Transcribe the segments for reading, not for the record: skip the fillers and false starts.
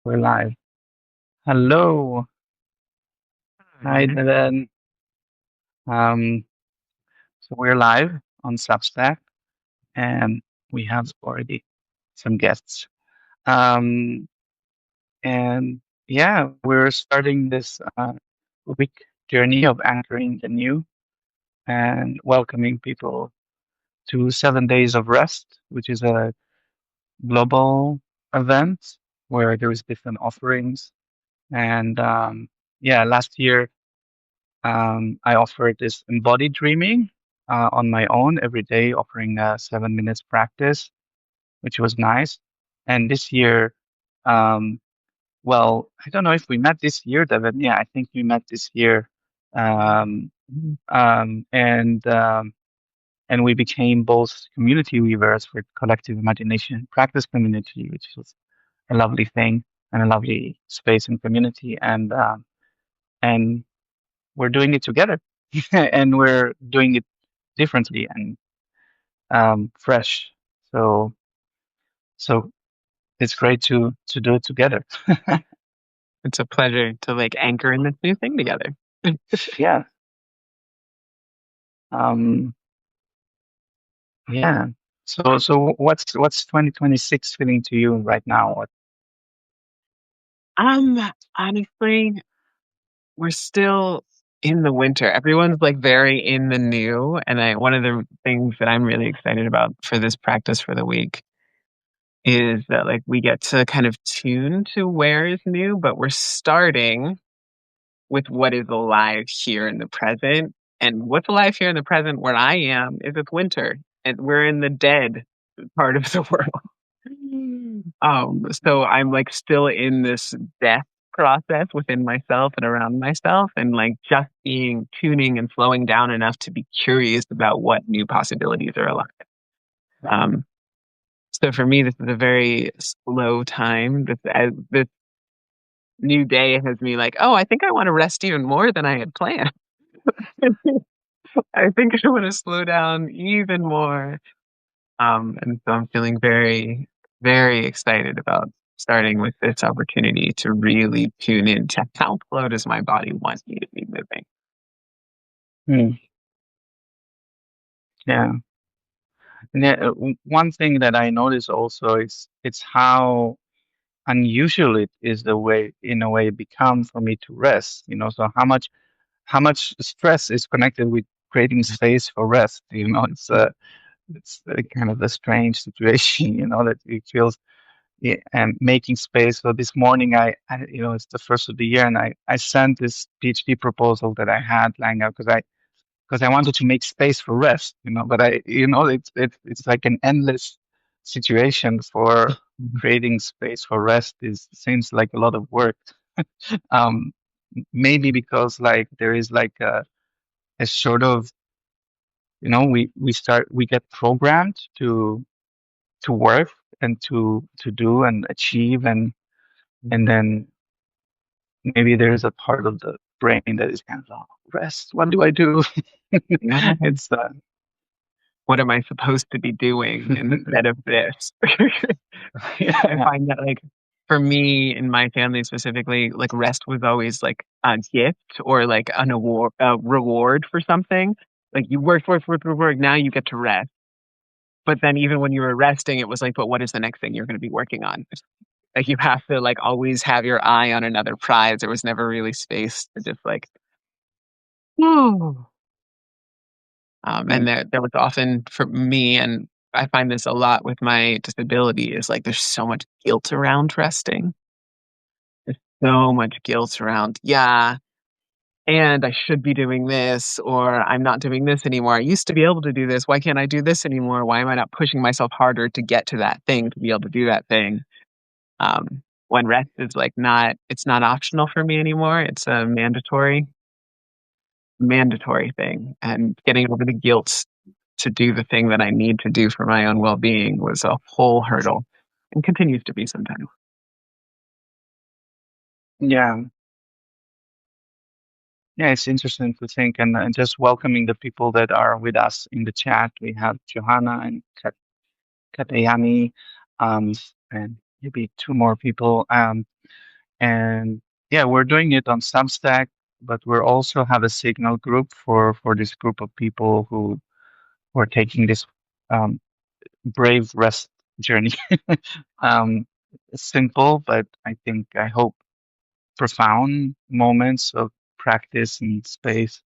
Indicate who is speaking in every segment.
Speaker 1: We're live. Hello. Hi,
Speaker 2: Hi.
Speaker 1: Devyn. Um, so we're live on Substack and we have already some guests. Um, and yeah, we're starting this week journey of anchoring the new and welcoming people to 7 days of rest, which is a global event where there is different offerings. And yeah, last year I offered this embodied dreaming on my own every day, offering a 7 minutes practice, which was nice. And this year, um, well, I don't know if we met this year, Devin. Yeah, I think we met this year. Um,
Speaker 2: Mhm.
Speaker 1: um, and um, and we became both community weavers for collective imagination practice community, which was a lovely thing and a lovely space and community. And we're doing it together, and we're doing it differently and fresh. So so it's great to do it together.
Speaker 2: It's a pleasure to anchor in this new thing together.
Speaker 1: Yeah. Um, yeah. So what's 2026 feeling to you right now? What,
Speaker 2: Um, Honestly, we're still in the winter. Everyone's very in the new, and I one of the things that I'm really excited about for this practice for the week is that we get to kind of tune to where is new, but we're starting with what is alive here in the present. And what's alive here in the present where I am is it's winter and we're in the dead part of the world. So I'm still in this death process within myself and around myself, and just being tuning and slowing down enough to be curious about what new possibilities are alive. Um, so for me, this is a very slow time. This new day has me oh, I think I want to rest even more than I had planned. I think I want to slow down even more. And so I'm feeling very, very excited about starting with this opportunity to really tune into how slow does my body want me to be moving.
Speaker 1: hmm, yeah. And one thing that I notice also is it's how unusual it is the way in a way it become for me to rest. So how much stress is connected with creating space for rest. It's kind of a strange situation, that it feels, yeah, and making space. So this morning, it's the first of the year, and I sent this PhD proposal that I had lying out because I wanted to make space for rest, but it's like an endless situation for
Speaker 2: Mhm.
Speaker 1: creating space for rest is seems like a lot of work. Um, Maybe because like there is like a sort of, we get programmed to work and to do and achieve, and then maybe there's a part of the brain that is kind of, oh, rest, what do I do?
Speaker 2: Yeah.
Speaker 1: It's
Speaker 2: What am I supposed to be doing instead of this? I
Speaker 1: yeah.
Speaker 2: find that for me and my family specifically, rest was always a gift or an award, a reward for something. You work. Now you get to rest. But then even when you were resting, it was but what is the next thing you're going to be working on? You have to always have your eye on another prize. There was never really space to just "Whew." And
Speaker 1: Mm,
Speaker 2: there was often for me, and I find this a lot with my disability, is there's so much guilt around resting. There's so much guilt around, yeah, and I should be doing this, or I'm not doing this anymore. I used to be able to do this. Why can't I do this anymore? Why am I not pushing myself harder to get to that thing, to be able to do that thing? When rest is it's not optional for me anymore. It's a mandatory thing. And getting over the guilt to do the thing that I need to do for my own well being was a whole hurdle and continues to be sometimes.
Speaker 1: yeah, yeah, it's interesting to think, and just welcoming the people that are with us in the chat. We have Johanna and Katayami, um, and maybe two more people. And yeah, we're doing it on Substack, but we're also have a Signal group for this group of people who are taking this um, brave rest journey. um, Simple, but I hope profound moments of practice and space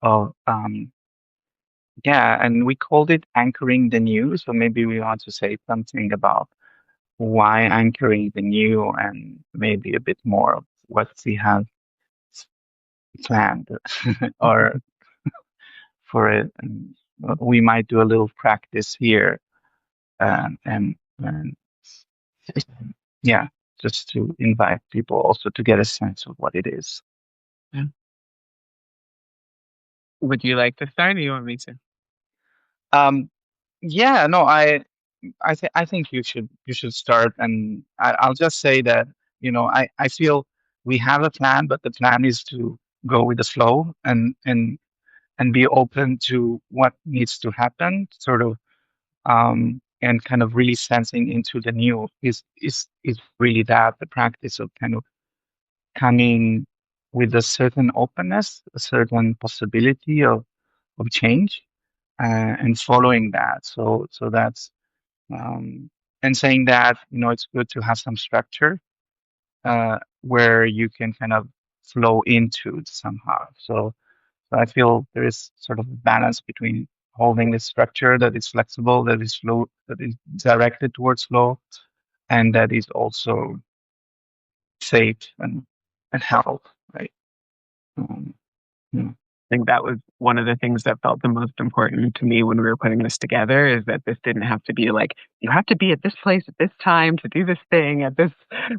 Speaker 1: of yeah, and we called it anchoring the new. So maybe we want to say something about why anchoring the new and maybe a bit more of what we have planned or for it. And we might do a little practice here and yeah, just to invite people also to get a sense of what it is.
Speaker 2: Yeah. Would you like to start, or you want me to?
Speaker 1: Um, yeah, no, I think you should start, and I'll just say that I feel we have a plan, but the plan is to go with the flow and be open to what needs to happen, sort of, and kind of really sensing into the new is really that the practice of kind of coming with a certain openness, a certain possibility of change, and following that. So that's um, and saying that it's good to have some structure where you can kind of flow into it somehow. So I feel there is sort of a balance between holding the structure that is flexible, that is flow, that is directed towards flow, and that is also safe and help, right? Um, yeah.
Speaker 2: I think that was one of the things that felt the most important to me when we were putting this together, is that this didn't have to be like, you have to be at this place at this time to do this thing at this,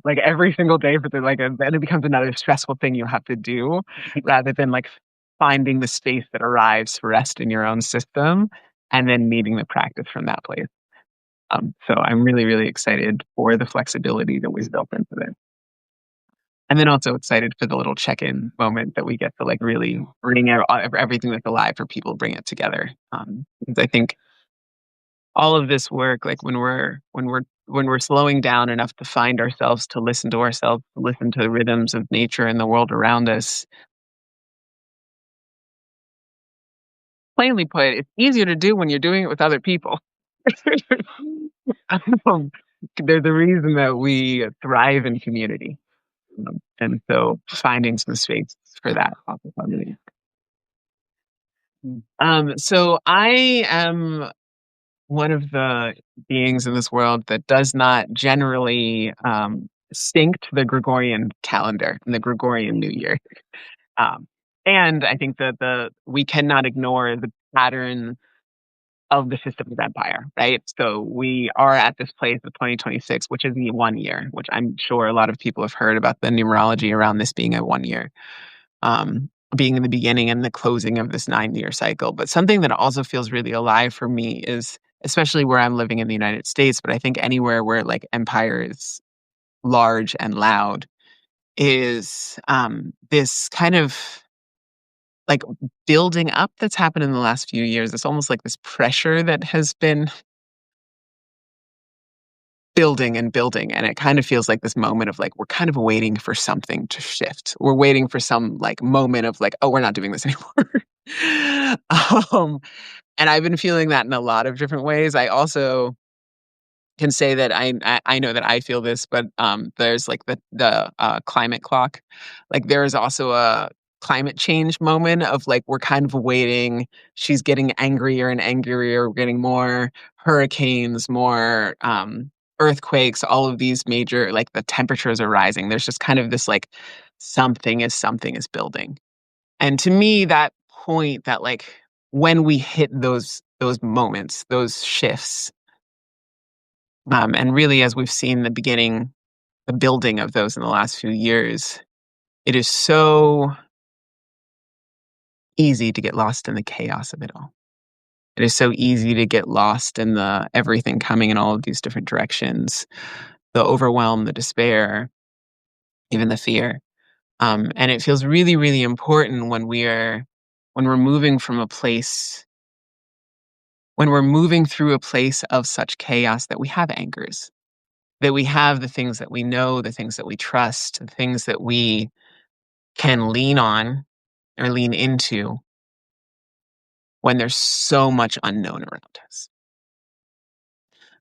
Speaker 2: like every single day for the, like, then it becomes another stressful thing you have to do, rather than like finding the space that arrives to rest in your own system and then meeting the practice from that place. So I'm really, really excited for the flexibility that we've built into this. And then also excited for the little check-in moment that we get to like really bring everything that's alive for people, bring it together. Because I think all of this work, like when we're slowing down enough to find ourselves, to listen to ourselves, to listen to the rhythms of nature and the world around us. Plainly put, it's easier to do when you're doing it with other people. um, they're the reason that we thrive in community. And so finding some space for that opportunity.
Speaker 1: Mm.
Speaker 2: So I am one of the beings in this world that does not generally sync to the Gregorian calendar and the Gregorian New Year. Um, and I think that we cannot ignore the pattern of the system of empire, right? So we are at this place of 2026, which is the 1 year, which I'm sure a lot of people have heard about the numerology around this being a 1 year, being in the beginning and the closing of this 9 year cycle. But something that also feels really alive for me is, especially where I'm living in the United States, but I think anywhere where like empire is large and loud, is this kind of like building up that's happened in the last few years. It's almost like this pressure that has been building and building. And it kind of feels like this moment of like, we're kind of waiting for something to shift. We're waiting for some like moment of like, oh, we're not doing this anymore. um, and I've been feeling that in a lot of different ways. I also can say that I know that I feel this, but there's like the climate clock. Like there is also a climate change moment of like we're kind of waiting. She's getting angrier and angrier. We're getting more hurricanes, more earthquakes. All of these major, like the temperatures are rising. There's just kind of this like something is building. And to me, that point, that like when we hit those moments, those shifts, and really, as we've seen the building of those in the last few years, it is so easy to get lost in the chaos of it all. It is so easy to get lost in the everything coming in all of these different directions, the overwhelm, the despair, even the fear. And it feels really, really important when we're moving from a place, when we're moving through a place of such chaos, that we have anchors. that we have the things that we know, the things that we trust, the things that we can lean on or lean into when there's so much unknown around us.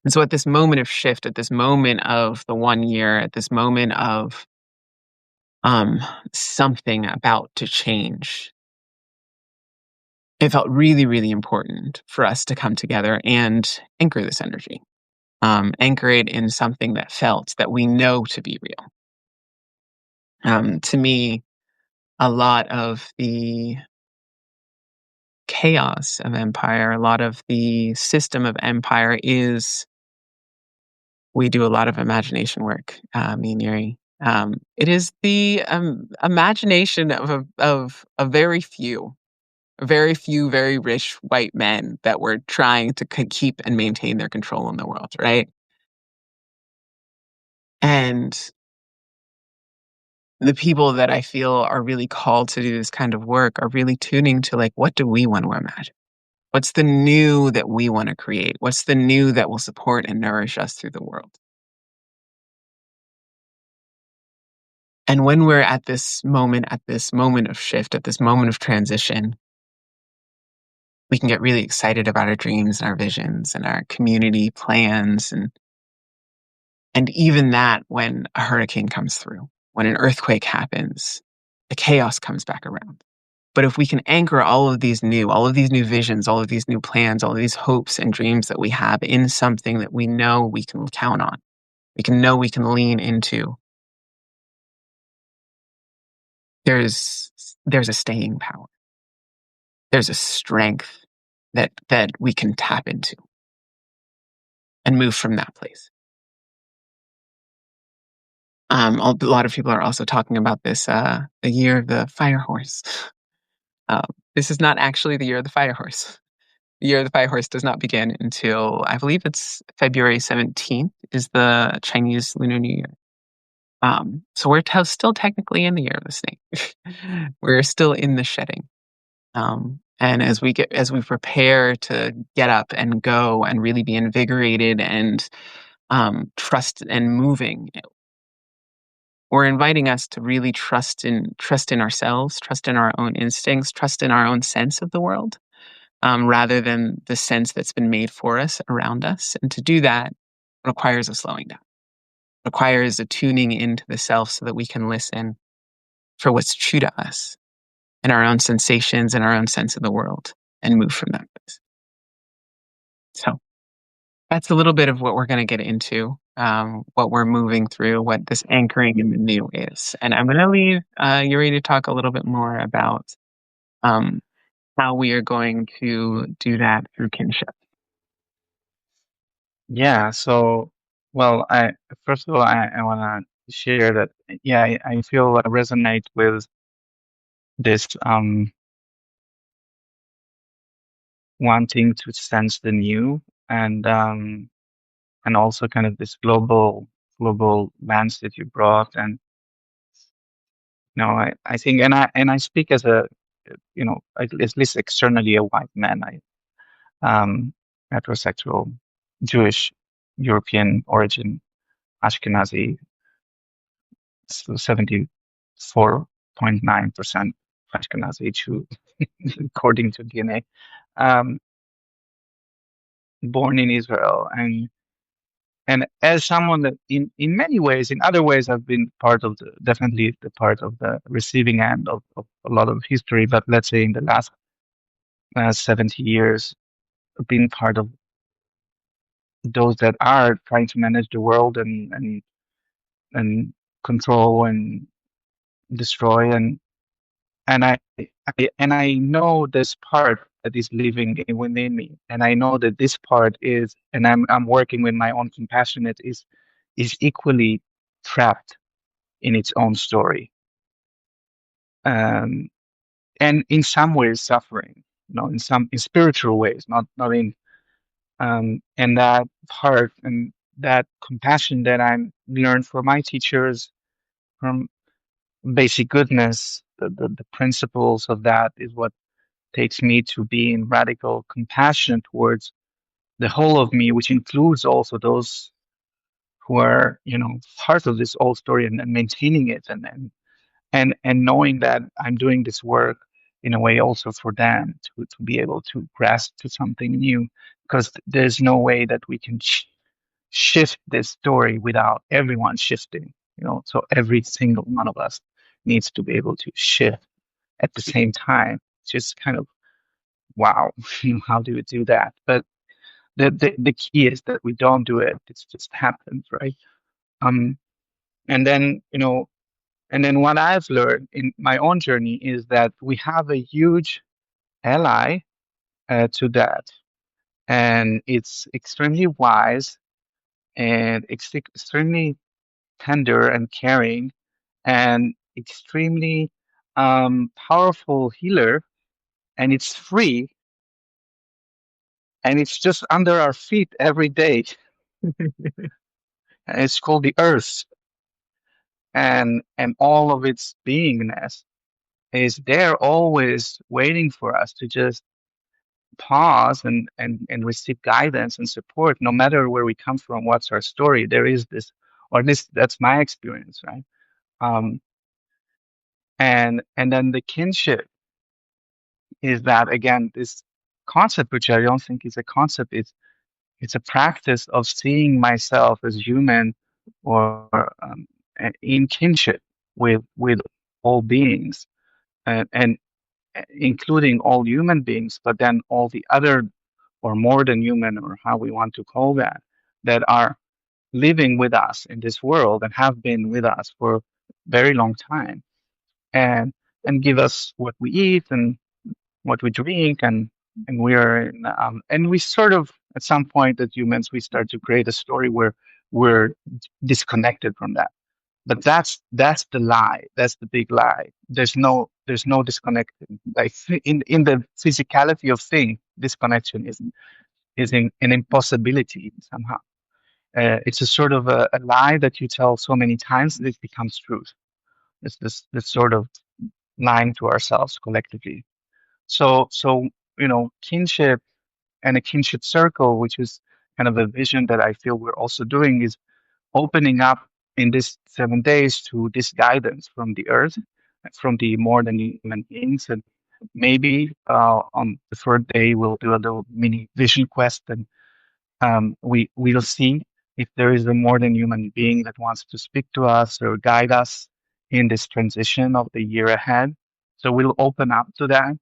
Speaker 2: And so at this moment of shift, at this moment of the 1 year, at this moment of um, something about to change, it felt really, really important for us to come together and anchor this energy, anchor it in something that felt that we know to be real. To me, a lot of the chaos of empire, a lot of the system of empire is we do a lot of imagination work, me and Yuri. It is the imagination of a very few, very rich white men that were trying to keep and maintain their control in the world, right? And the people that I feel are really called to do this kind of work are really tuning to like, what do we want to imagine? What's the new that we want to create? What's the new that will support and nourish us through the world? And when we're at this moment of shift, at this moment of transition, we can get really excited about our dreams and our visions and our community plans and even that when a hurricane comes through, when an earthquake happens, the chaos comes back around. But if we can anchor all of these new visions, all of these new plans, all of these hopes and dreams that we have in something that we know we can count on, we can lean into, there's there's a staying power. There's a strength that we can tap into and move from that place. A lot of people are also talking about this, the year of the fire horse. Um, this is not actually the year of the fire horse. The year of the fire horse does not begin until I believe it's February 17th is the Chinese Lunar New Year. So we're still technically in the year of the snake. We're still in the shedding. And as we prepare to get up and go and really be invigorated and trust and moving, we're inviting us to really trust in ourselves, trust in our own instincts, trust in our own sense of the world, rather than the sense that's been made for us around us. And to do that requires a slowing down, requires a tuning into the self so that we can listen for what's true to us and our own sensations and our own sense of the world and move from that place. So that's a little bit of what we're going to get into, what we're moving through, what this anchoring in the new is. And I'm going to leave Yuri to talk a little bit more about um, how we are going to do that through kinship.
Speaker 1: Yeah. So, well, I first of all, I want to share that. Yeah, I feel I resonate with this wanting to sense the new and also kind of this global lens that you brought. And I think and I speak as a at least externally a white man. Um, Heterosexual, Jewish, European origin, Ashkenazi, so 74.9% Ashkenazi Jew, according to DNA. Um, Born in Israel, and as someone that in many ways, in other ways, I've been part of definitely the part of the receiving end of a lot of history, but let's say in the last 70 years, been part of those that are trying to manage the world and control and destroy and I know this part that is living within me, and I know that this part is, and I'm working with my own compassion. It is equally trapped in its own story, um, and in some ways suffering. In spiritual ways, not in and that part and that compassion that I learned from my teachers, from basic goodness, the principles of that is what takes me to be in radical compassion towards the whole of me, which includes also those who are, part of this old story, and maintaining it, and knowing that I'm doing this work in a way also for them to be able to grasp to something new, because there's no way that we can shift this story without everyone shifting, so every single one of us needs to be able to shift at the same time. Just kind of wow. How do we do that? But the key is that we don't do it. It just happens, right? Um, and then, what I've learned in my own journey is that we have a huge ally to that, and it's extremely wise, and extremely tender and caring, and extremely powerful healer, and it's free, and it's just under our feet every day. And it's called the Earth, and all of its beingness is there, always waiting for us to just pause and receive guidance and support, no matter where we come from, what's our story. There is this, or this, that's my experience, right? Um, and then the kinship is that, again, this concept, which I don't think is a concept, it's a practice of seeing myself as human, or in kinship with all beings, and including all human beings, but then all the other, or more than human, or how we want to call that, that are living with us in this world and have been with us for a very long time, and give us what we eat and what we drink, and we are and we sort of, at some point as humans, we start to create a story where we're disconnected from that. But that's the lie. That's the big lie. There's no disconnection. Like, in the physicality of thing, disconnection is an impossibility somehow. It's a sort of a lie that you tell so many times that it becomes truth. It's this sort of lying to ourselves collectively. So kinship, and a kinship circle, which is kind of a vision that I feel we're also doing, is opening up in this 7 days to this guidance from the earth, from the more than human beings. And maybe on the third day, we'll do a little mini vision quest, and we'll see if there is a more than human being that wants to speak to us or guide us in this transition of the year ahead. So we'll open up to that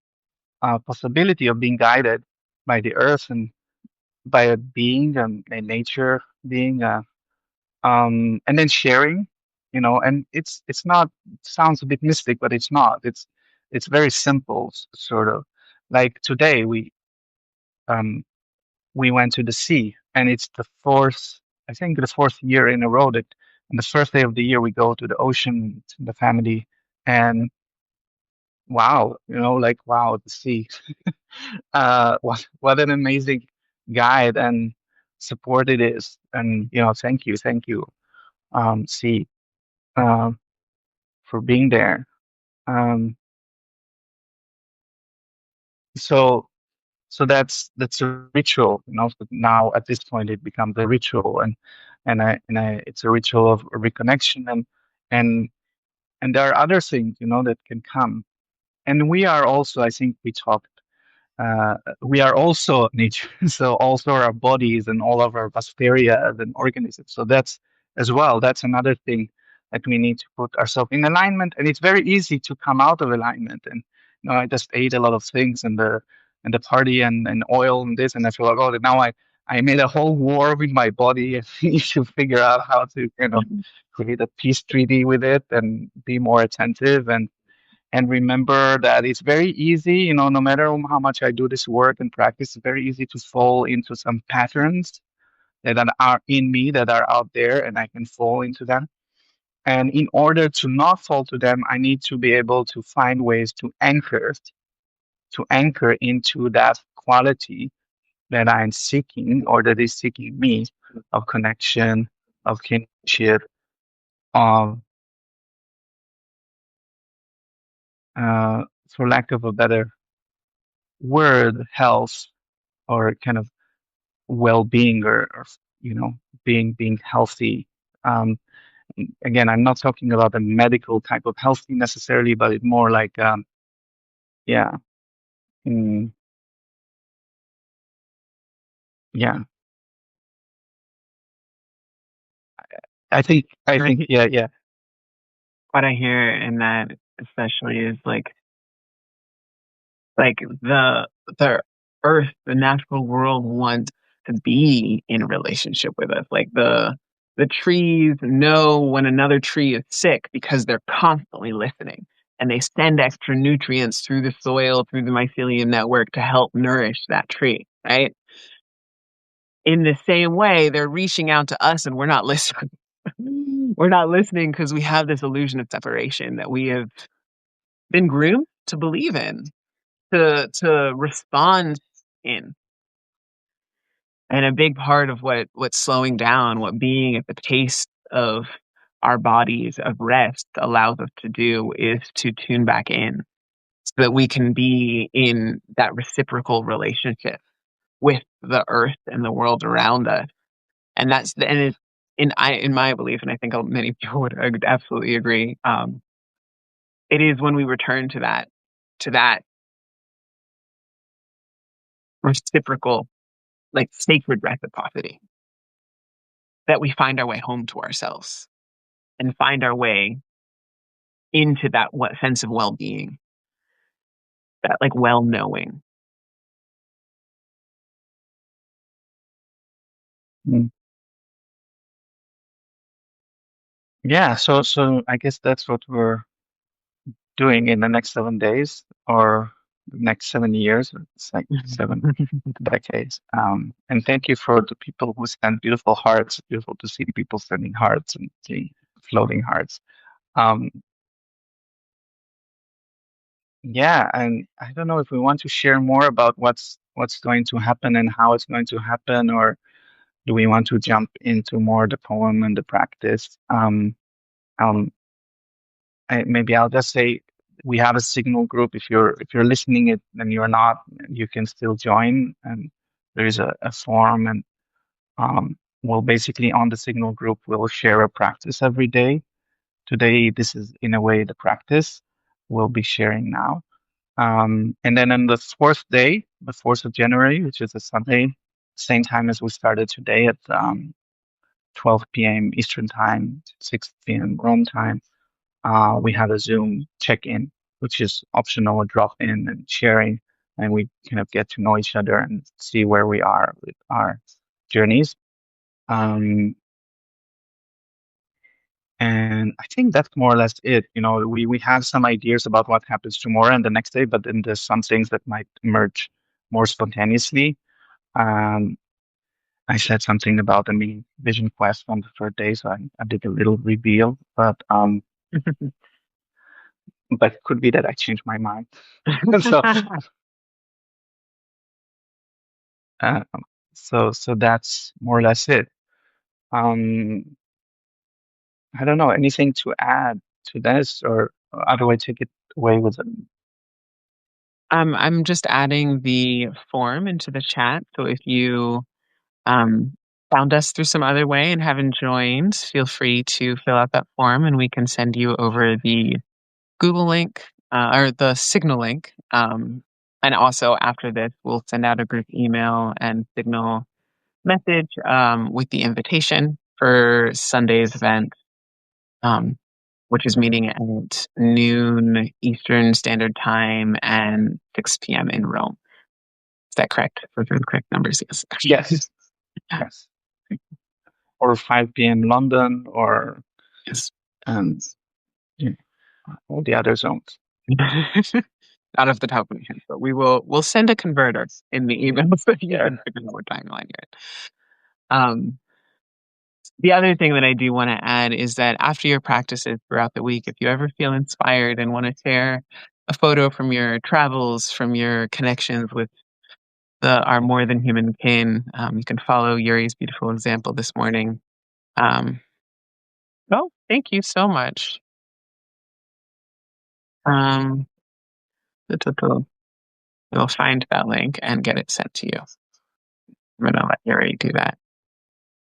Speaker 1: possibility of being guided by the earth, and by a being, a nature being. And then sharing, and it's not, sounds a bit mystic, but it's not. It's very simple, sort of. Like today, um we went to the sea, and it's the fourth, I think, the fourth year in a row that on the first day of the year we go to the ocean, to the family, and wow, like wow, the sea. What an amazing guide and support it is, and thank you, sea, um, for being there. Um, so that's a ritual, so now at this point it becomes a ritual, and it's a ritual of reconnection, and and there are other things, that can come. And we are also, I think we talked, we are also nature. So also our bodies and all of our bacteria and organisms. So that's as well. That's another thing that we need to put ourselves in alignment. And it's very easy to come out of alignment. And I just ate a lot of things and the party and oil and this, and I feel like, oh, now I made a whole war with my body. And you should figure out how to create a peace treaty with it and be more attentive, and remember that it's very easy, no matter how much I do this work and practice, it's very easy to fall into some patterns that are in me, that are out there, and I can fall into them. And in order to not fall to them, I need to be able to find ways to anchor into that quality that I'm seeking, or that is seeking me, of connection, of kinship, of, for lack of a better word, health, or kind of well-being, or being healthy, Again, I'm not talking about a medical type of healthy necessarily, but it more like yeah, mm, yeah. I think yeah, yeah.
Speaker 2: What I hear in that especially is like the earth, the natural world wants to be in relationship with us. Like the trees know when another tree is sick because they're constantly listening. And they send extra nutrients through the soil, through the mycelium network to help nourish that tree, right? In the same way, they're reaching out to us and we're not listening. We're not listening because we have this illusion of separation that we have been groomed to believe in, to respond in. And a big part of what's slowing down, what being at the pace of our bodies of rest allows us to do is to tune back in so that we can be in that reciprocal relationship with the earth and the world around us. And that's the, and it, in my belief, and I think many people would absolutely agree. It is when we return to that reciprocal, like sacred reciprocity, that we find our way home to ourselves and find our way into that what sense of well-being, that like well knowing.
Speaker 1: Mm. Yeah, so I guess that's what we're doing in the next 7 days or the next 7 years. It's like 7 decades. And thank you for the people who send beautiful hearts. Beautiful to see people sending hearts and seeing floating hearts. Um, yeah, and I don't know if we want to share more about what's going to happen and how it's going to happen, or do we want to jump into more the poem and the practice? Um, maybe I'll just say we have a signal group. If you're listening it and you're not, you can still join. And there is a forum, and we'll basically on the signal group we'll share a practice every day. Today, this is in a way the practice we'll be sharing now. And then on the fourth day, the 4th of January, which is a Sunday, same time as we started today at 12 p.m. Eastern Time, 6 p.m. Rome time, we have a Zoom check-in, which is optional, a drop-in and sharing, and we kind of get to know each other and see where we are with our journeys. Um, and I think that's more or less it. We have some ideas about what happens tomorrow and the next day, but then there's some things that might emerge more spontaneously. Um, I said something about the mini vision quest on the third day, so I did a little reveal, but it could be that I changed my mind. So Uh, so that's more or less it. Um, I don't know, anything to add to this, or how do I take it away with it?
Speaker 2: I'm just adding the form into the chat. So if you um, found us through some other way and haven't joined, feel free to fill out that form and we can send you over the Google link or the Signal link. And also after this, we'll send out a group email and Signal message with the invitation for Sunday's event, um, which is meeting at noon Eastern Standard Time and 6 p.m. in Rome. Is that correct? For the correct numbers, yes.
Speaker 1: Yes, yes. Or 5 p.m. London, or
Speaker 2: Yes.
Speaker 1: um, yeah, all the other zones.
Speaker 2: Out of the top of my head, but we'll send a converter in the email so you
Speaker 1: Yeah.
Speaker 2: can figure out what timeline you're in. The other thing that I do want to add is that after your practices throughout the week, if you ever feel inspired and want to share a photo from your travels, from your connections with our more than human kin, you can follow Yuri's beautiful example this morning. Um, oh, thank you so much. Um, we'll find that link and get it sent to you. I'm gonna let Yuri do that.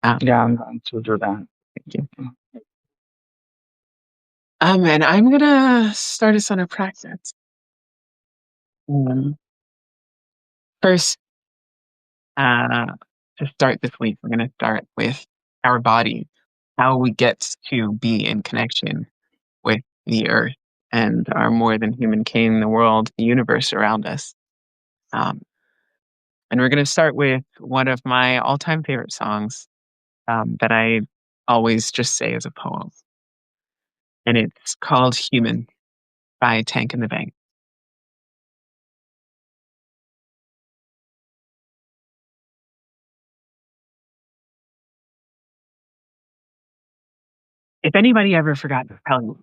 Speaker 2: Um,
Speaker 1: Yeah, I'm going to do that.
Speaker 2: Thank you. And I'm gonna start us on a practice. Um, First, uh, to start this week, we're gonna start with our body, how we get to be in connection with the earth and our more than human king, the world, the universe around us. Um, and we're gonna start with one of my all-time favorite songs that I always just say as a poem, and it's called "Human" by Tank and the Bank. If anybody ever forgot to tell you,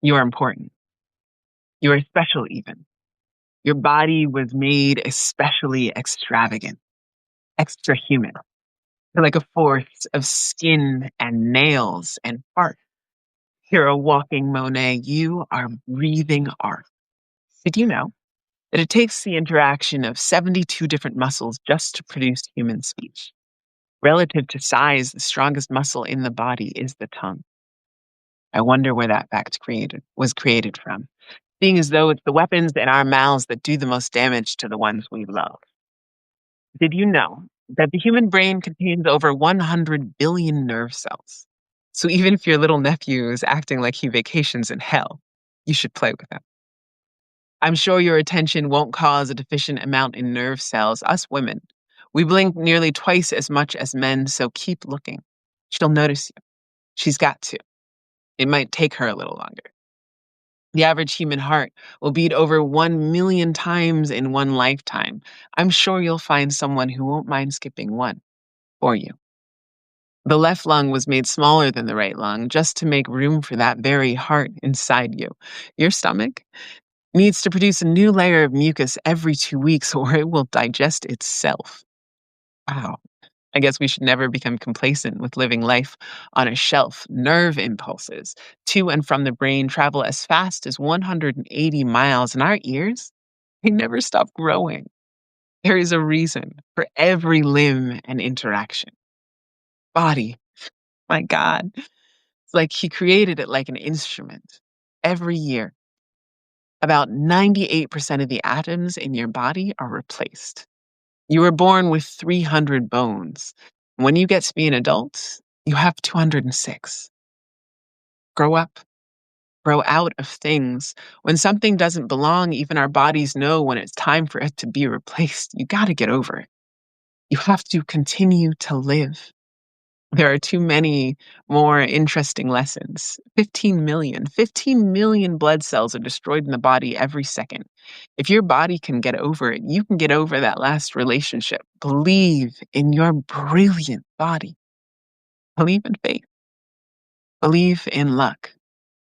Speaker 2: you are important. You are special, even. Your body was made especially extravagant, extra human. You're like a force of skin and nails and heart. You're a walking Monet. You are breathing art. Did you know that it takes the interaction of 72 different muscles just to produce human speech? Relative to size, the strongest muscle in the body is the tongue. I wonder where that fact was created from, seeing as though it's the weapons in our mouths that do the most damage to the ones we love. Did you know that the human brain contains over 100 billion nerve cells? So even if your little nephew is acting like he vacations in hell, you should play with him. I'm sure your attention won't cause a deficient amount in nerve cells. Us women, we blink nearly twice as much as men, so keep looking. She'll notice you. She's got to. It might take her a little longer. The average human heart will beat over 1 million times in one lifetime. I'm sure you'll find someone who won't mind skipping one for you. The left lung was made smaller than the right lung just to make room for that very heart inside you. Your stomach needs to produce a new layer of mucus every 2 weeks or it will digest itself. Wow. I guess we should never become complacent with living life on a shelf. Nerve impulses to and from the brain travel as fast as 180 miles, and our ears, they never stop growing. There is a reason for every limb and interaction. Body, my God. It's like he created it like an instrument. Every year, about 98% of the atoms in your body are replaced. You were born with 300 bones. When you get to be an adult, you have 206. Grow up, grow out of things. When something doesn't belong, even our bodies know when it's time for it to be replaced. You got to get over it. You have to continue to live. There are too many more interesting lessons. 15 million blood cells are destroyed in the body every second. If your body can get over it, you can get over that last relationship. Believe in your brilliant body. Believe in faith. Believe in luck.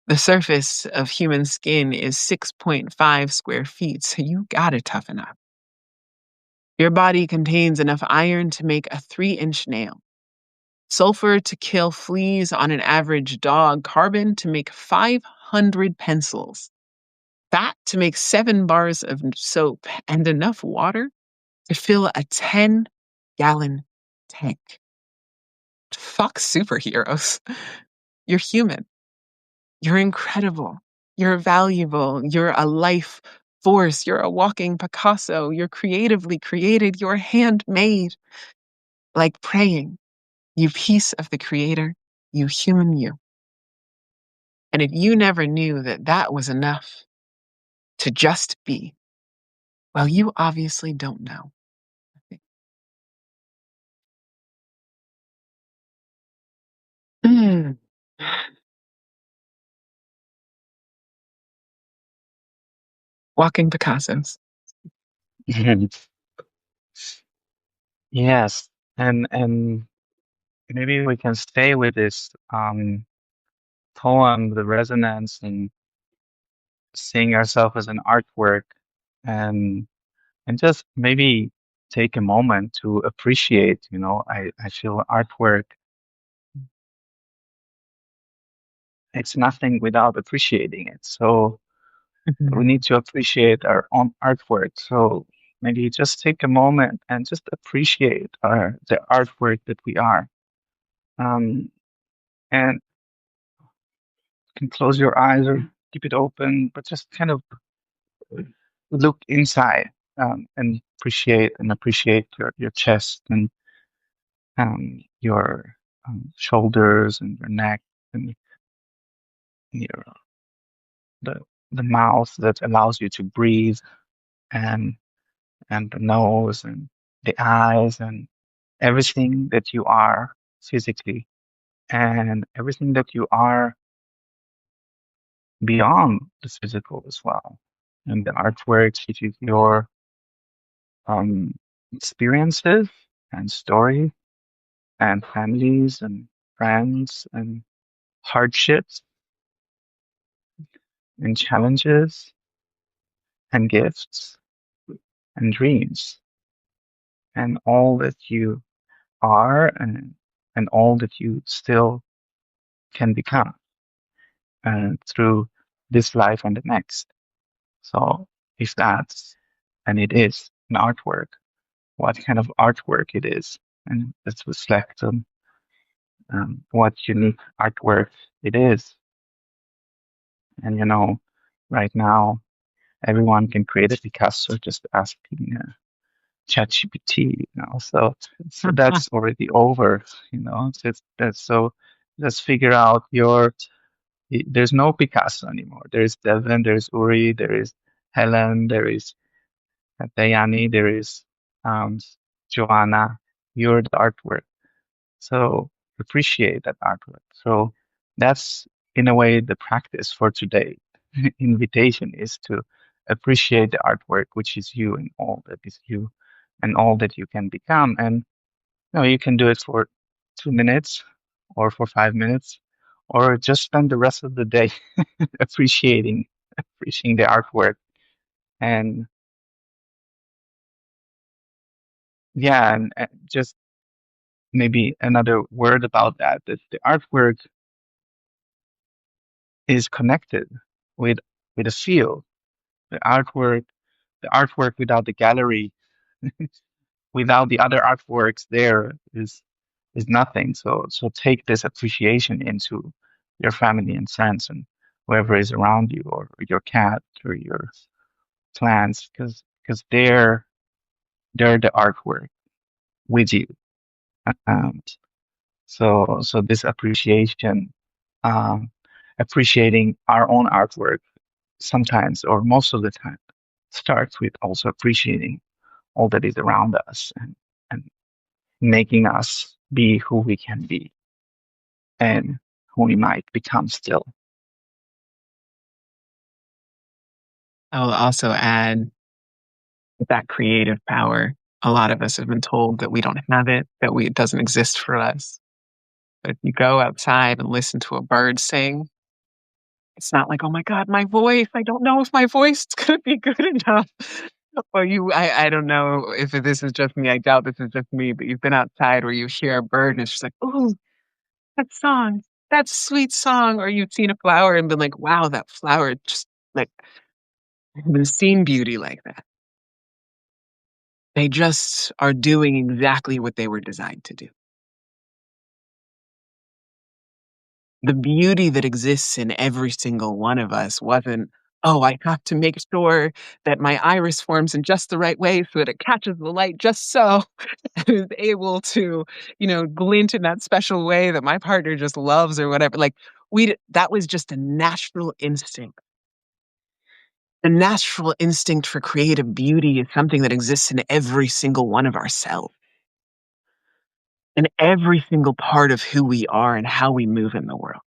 Speaker 2: The surface of human skin is 6.5 square feet, so you gotta toughen up. Your body contains enough iron to make a 3-inch nail, sulfur to kill fleas on an average dog, carbon to make 500 pencils, fat to make 7 bars of soap, and enough water to fill a 10-gallon tank. Fuck superheroes. You're human. You're incredible. You're valuable. You're a life force. You're a walking Picasso. You're creatively created. You're handmade. Like praying, you piece of the creator, you human you. And if you never knew that that was enough to just be, well, you obviously don't know. Mm. Walking Picassos.
Speaker 1: Yes, and maybe we can stay with this poem, the resonance, and seeing ourselves as an artwork, and and just maybe take a moment to appreciate. I feel artwork. It's nothing without appreciating it. So we
Speaker 2: Mhm.
Speaker 1: need to appreciate our own artwork. So maybe just take a moment and just appreciate the artwork that we are. and you can close your eyes or keep it open, but just kind of look inside, and appreciate your chest and your shoulders and your neck and your the the mouth that allows you to breathe, and the nose and the eyes and everything that you are physically, and everything that you are beyond this physical as well. And the artwork, which is your um, experiences and stories and families and friends and hardships and challenges and gifts and dreams and all that you are, and all that you still can become through this life and the next. So if that's, and it is an artwork, what kind of artwork it is, and let's reflect on what unique artwork it is. And right now everyone can create a Picasso just asking ChatGPT. So that's already over. Just that's so just figure out your. There's no Picasso anymore. There's Devyn, there's Uri, there is Helen, there is Dayani, there is um, Joanna. You're the artwork. So appreciate that artwork. So that's in a way the practice for today. Invitation is to appreciate the artwork, which is you and all that is you and all that you can become. And you can do it for 2 minutes or for 5 minutes, or just spend the rest of the day appreciating the artwork. And yeah, and just maybe another word about that the artwork is connected with a feel. The artwork without the gallery, without the other artworks there is nothing. So take this appreciation into your family and friends and whoever is around you, or your cat or your plants, because they're the artwork with you. Um, so this appreciation, um, appreciating our own artwork sometimes or most of the time starts with also appreciating all that is around us, and making us be who we can be and who we might become still.
Speaker 2: I will also add that creative power. A lot of us have been told that we don't have it, it doesn't exist for us. But if you go outside and listen to a bird sing, it's not like, oh my God, my voice. I don't know if my voice is going to be good enough. Or I don't know if this is just me. I doubt this is just me, but you've been outside where you hear a bird and it's just like, oh, that song, that sweet song. Or you've seen a flower and been like, wow, that flower just like, I've never seen beauty like that. They just are doing exactly what they were designed to do. The beauty that exists in every single one of us wasn't, oh, I have to make sure that my iris forms in just the right way so that it catches the light just so and is able to, glint in that special way that my partner just loves or whatever. Like that was just a natural instinct. The natural instinct for creative beauty is something that exists in every single one of ourselves, in every single part of who we are and how we move in the world.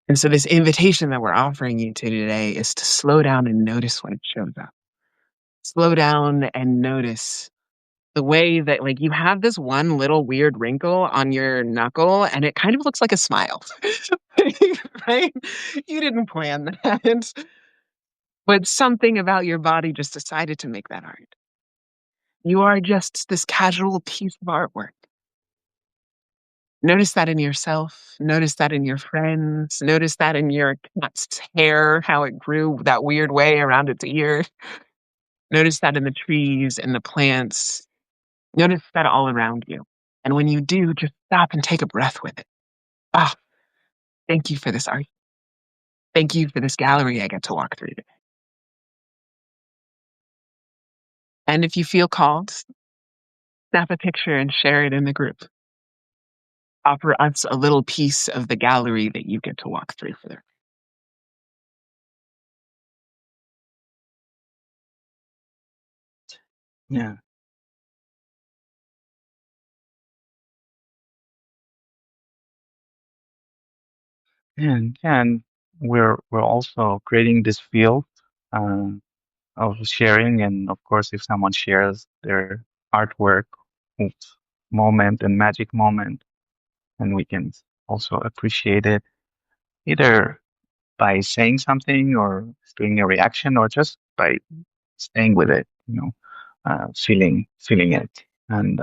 Speaker 2: And so this invitation that we're offering you to today is to slow down and notice when it shows up. Slow down and notice the way that like you have this one little weird wrinkle on your knuckle and it kind of looks like a smile. Right? You didn't plan that. But something about your body just decided to make that art. You are just this casual piece of artwork. Notice that in yourself. Notice that in your friends. Notice that in your cat's hair, how it grew that weird way around its ear. Notice that in the trees and the plants. Notice that all around you. And when you do, just stop and take a breath with it. Ah, thank you for this art. Thank you for this gallery I get to walk through today. And if you feel called, snap a picture and share it in the group. Offer us a little piece of the gallery that you get to walk through for them.
Speaker 1: Yeah. And we're also creating this field um, of sharing, and of course, if someone shares their artwork, of moment and magic moment, and we can also appreciate it either by saying something or doing a reaction or just by staying with it, feeling it, and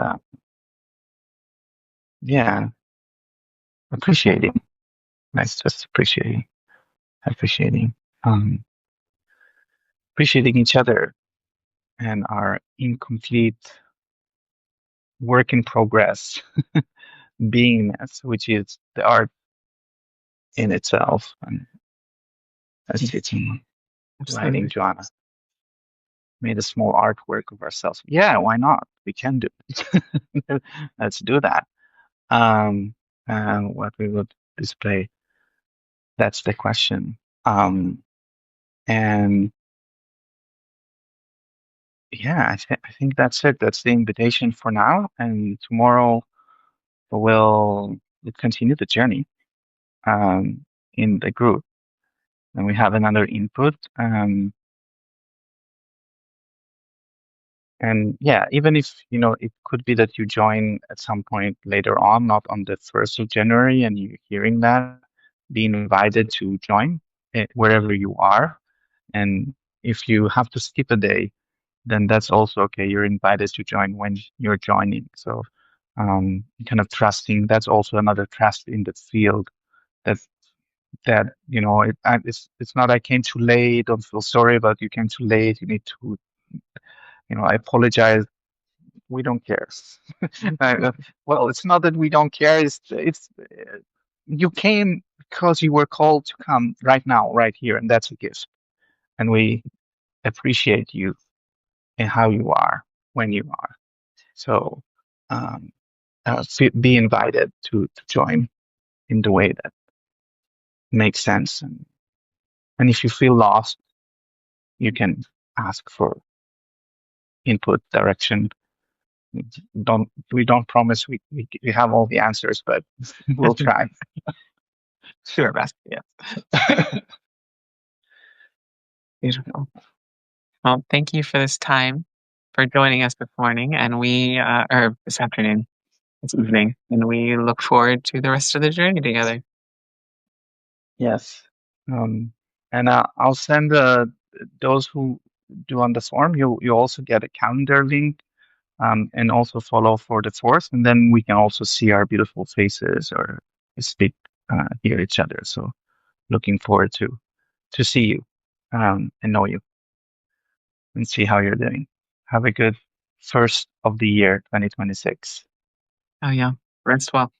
Speaker 1: yeah, appreciating. Nice, just appreciating, um, appreciating each other and our incomplete work in progress beingness, which is the art in itself. And I think it's in writing,
Speaker 2: Absolutely.
Speaker 1: Joanna made a small artwork of ourselves. Yeah, why not? We can do it. Let's do that. Um, and what we would display, that's the question. And yeah, I think that's it. That's the invitation for now. And tomorrow we'll continue the journey in the group. And we have another input. And yeah, even if, it could be that you join at some point later on, not on the 1st of January, and you're hearing that, being invited to join wherever you are. And if you have to skip a day, then that's also okay. You're invited to join when you're joining. So, kind of trusting, that's also another trust in the field that, it's not I came too late, don't feel sorry about you came too late. You need to, I apologize. We don't care. Well, it's not that we don't care. It's you came because you were called to come right now, right here, and that's a gift. And we appreciate you and how you are when you are. So, um, be invited to join in the way that makes sense. And if you feel lost, you can ask for input, direction. We don't promise we have all the answers, but we'll try.
Speaker 2: Do our best. Yeah. Beautiful. Well, thank you for this time, for joining us this morning, and or this afternoon, this evening, and we look forward to the rest of the journey together.
Speaker 1: Yes. Um, and I'll send those who do on the form. You also get a calendar link, and also follow for the fourth, and then we can also see our beautiful faces or speak, hear each other. So looking forward to see you, and know you and see how you're doing. Have a good first of the year, 2026.
Speaker 2: Oh, yeah. Rest well.